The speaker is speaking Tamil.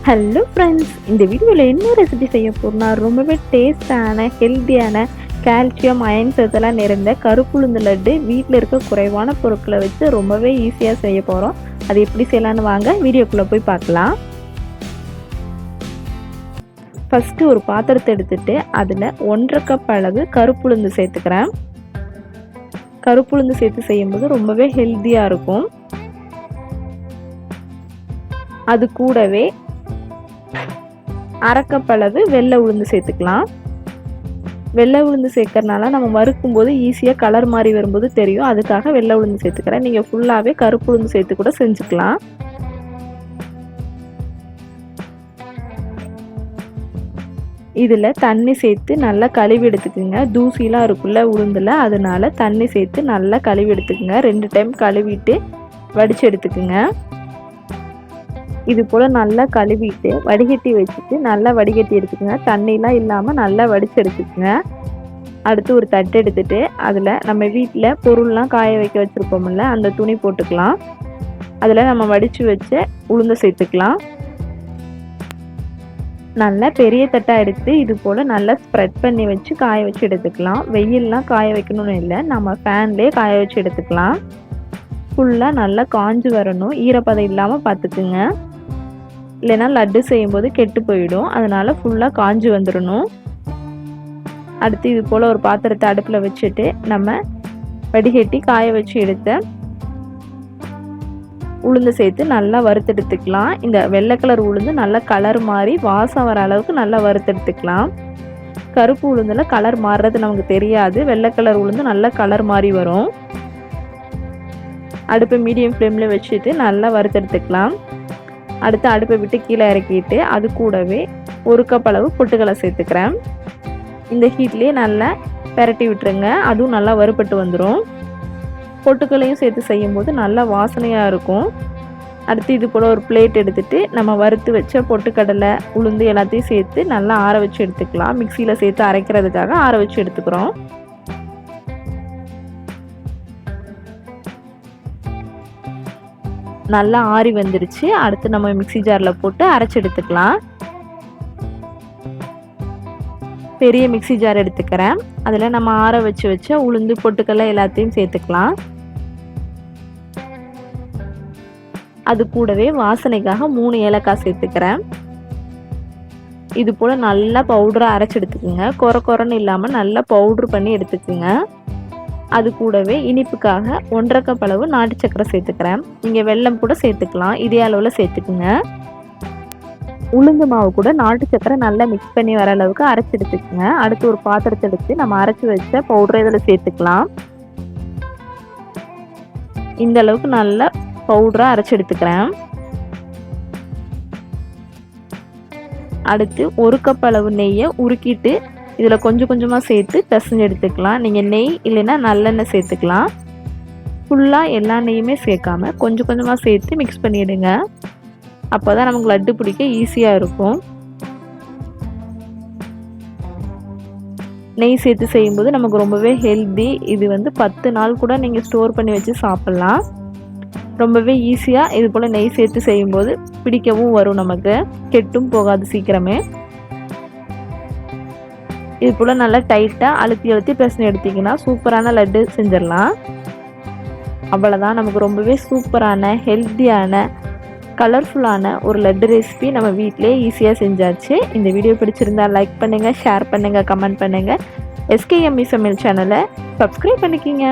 ஹலோ ஃப்ரெண்ட்ஸ், இந்த வீடியோவில் என்ன ரெசிபி செய்ய போகிறோம்னா ரொம்பவே டேஸ்டான ஹெல்த்தியான கால்சியம் அயன் சத்தெல்லாம் நிறைந்த கருப்புளுந்து லட்டு வீட்டில் இருக்க குறைவான பொருட்களை வச்சு ரொம்பவே ஈஸியாக செய்ய போகிறோம். அது எப்படி செய்யலான்னு வாங்க வீடியோக்குள்ளே போய் பார்க்கலாம். ஃபஸ்ட்டு ஒரு பாத்திரத்தை எடுத்துட்டு அதில் 1.5 கப் அளவு கருப்புளுந்து சேர்த்துக்கிறேன். கருப்புளுந்து சேர்த்து செய்யும்போது ரொம்பவே ஹெல்த்தியாக இருக்கும். அது கூடவே 1/2 கப் அளவு வெள்ளை உளுந்து சேர்த்துக்கலாம். வெள்ளை உளுந்து சேர்க்கறனால நம்ம வறுக்கும் போது ஈஸியாக கலர் மாதிரி வரும்போது தெரியும். அதுக்காக வெள்ளை உளுந்து சேர்த்துக்கிறேன். நீங்கள் ஃபுல்லாகவே கருப்பு உளுந்து சேர்த்து கூட செஞ்சுக்கலாம். இதில் தண்ணி சேர்த்து நல்லா கழுவி எடுத்துக்குங்க. தூசிலாம் இருக்குல்ல உளுந்தில், அதனால தண்ணி சேர்த்து நல்லா கழுவி எடுத்துக்குங்க. 2 டைம் கழுவிட்டு வடித்து எடுத்துக்குங்க. இது போல் நல்லா கழுவிட்டு வடிகட்டி வச்சுட்டு நல்லா வடிகட்டி எடுத்துக்கோங்க. தண்ணிலாம் இல்லாமல் நல்லா வடித்து எடுத்துக்கோங்க. அடுத்து ஒரு தட்டு எடுத்துட்டு அதில் நம்ம வீட்டில் பொருள்லாம் காய வைக்க வச்சுருப்போம்ல, அந்த துணி போட்டுக்கலாம். அதில் நம்ம வடித்து வச்ச உளுந்து சேர்த்துக்கலாம். நல்லா பெரிய தட்டாக எடுத்து இது போல் நல்லா ஸ்ப்ரெட் பண்ணி வச்சு காய வச்சு எடுத்துக்கலாம். வெயிலெலாம் காய வைக்கணும்னு இல்லை, நம்ம ஃபேன்லேயே காய வச்சு எடுத்துக்கலாம். ஃபுல்லாக நல்லா காஞ்சு வரணும், ஈரப்பதம் இல்லாமல் பார்த்துக்குங்க. இல்லைன்னா லட்டு செய்யும்போது கெட்டு போயிடும். அதனால் ஃபுல்லாக காஞ்சி வந்துடணும். அடுத்து இது போல் ஒரு பாத்திரத்தை அடுப்பில் வச்சுட்டு நம்ம வடிகட்டி காய வச்சு எடுத்த உளுந்து சேர்த்து நல்லா வறுத்தெடுத்துக்கலாம். இந்த வெள்ளை கலர் உளுந்து நல்லா கலர் மாறி வாசம் வர அளவுக்கு நல்லா வறுத்தெடுத்துக்கலாம். கருப்பு உளுந்தில் கலர் மாறுறது நமக்கு தெரியாது. வெள்ளை கலர் உளுந்து நல்லா கலர் மாறி வரும். அடுப்பை மீடியம் ஃப்ளேமில் வச்சுட்டு நல்லா வறுத்தெடுத்துக்கலாம். அடுத்து அடுப்பை விட்டு கீழே இறக்கிட்டு அது கூடவே 1 கப் அளவு பொட்டுக்கடலை சேர்த்துக்கிறேன். இந்த ஹீட்லேயே நல்லா பெரட்டி விட்டுருங்க. அதுவும் நல்லா வறுபட்டு வந்துடும். பொட்டுக்கடலையும் சேர்த்து செய்யும்போது நல்லா வாசனையாக இருக்கும். அடுத்து இது போல் ஒரு பிளேட் எடுத்துகிட்டு நம்ம வறுத்து வச்ச பொட்டுக்கடலை உளுந்து எல்லாத்தையும் சேர்த்து நல்லா ஆற வச்சு எடுத்துக்கலாம். மிக்சியில் சேர்த்து அரைக்கிறதுக்காக ஆற வச்சு எடுத்துக்கிறோம். நல்லா ஆறி வந்துருச்சு. அடுத்து நம்ம மிக்ஸி ஜாரில் போட்டு அரைச்சி எடுத்துக்கலாம். பெரிய மிக்ஸி ஜார் எடுத்துக்கிறேன். அதில் நம்ம ஆற வச்ச உளுந்து பொட்டுக்கடலை எல்லாத்தையும் சேர்த்துக்கலாம். அது கூடவே வாசனைக்காக 3 ஏலக்காய் சேர்த்துக்கிறேன். இது போல் நல்லா பவுடராக அரைச்சி எடுத்துக்குங்க. கொரன்னு இல்லாமல் நல்லா பவுட்ரு பண்ணி எடுத்துக்குங்க. அது கூடவே இனிப்புக்காக 1.5 கப் அளவு நாட்டு சக்கரை சேர்த்துக்கிறேன். நீங்கள் வெல்லம் கூட சேர்த்துக்கலாம். இதே அளவில் சேர்த்துக்குங்க. உளுந்து மாவு கூட நாட்டு சக்கரை நல்லா மிக்ஸ் பண்ணி வர அளவுக்கு அரைச்சி எடுத்துக்குங்க. அடுத்து ஒரு பாத்திரத்தை எடுத்து நம்ம அரைச்சி வச்ச பவுடரை இதில் சேர்த்துக்கலாம். இந்த அளவுக்கு நல்லா பவுடராக அரைச்சி எடுத்துக்கிறேன். அடுத்து 1 கப் அளவு நெய்யை உருக்கிட்டு இதில் கொஞ்சம் கொஞ்சமாக சேர்த்து பிசைஞ்சு எடுத்துக்கலாம். நீங்கள் நெய் இல்லைன்னா நல்லெண்ணெய் சேர்த்துக்கலாம். ஃபுல்லாக எல்லா நெய்யுமே சேர்க்காம கொஞ்சம் கொஞ்சமாக சேர்த்து மிக்ஸ் பண்ணிவிடுங்க. அப்போ தான் நமக்கு லட்டு பிடிக்க ஈஸியாக இருக்கும். நெய் சேர்த்து செய்யும்போது நமக்கு ரொம்பவே ஹெல்தி. இது 10 நாள் கூட நீங்கள் ஸ்டோர் பண்ணி வச்சு சாப்பிட்லாம். ரொம்பவே ஈஸியாக இது போல் நெய் சேர்த்து செய்யும்போது பிடிக்கவும் வரும். நமக்கு கெட்டும் போகாது சீக்கிரமே. இது போல் நல்லா டைட்டாக அழுத்தி பிசைஞ்சு எடுத்திங்கன்னா சூப்பரான லட்டு செஞ்சிடலாம். அவ்வளோதான், நமக்கு ரொம்பவே சூப்பரான ஹெல்த்தியான கலர்ஃபுல்லான ஒரு லட்டு ரெசிபி நம்ம வீட்டிலே ஈஸியாக செஞ்சாச்சு. இந்த வீடியோ பிடிச்சிருந்தா லைக் பண்ணுங்கள், ஷேர் பண்ணுங்கள், கமெண்ட் பண்ணுங்கள். SKME சமையல் சேனலை சப்ஸ்கிரைப் பண்ணிக்கிங்க.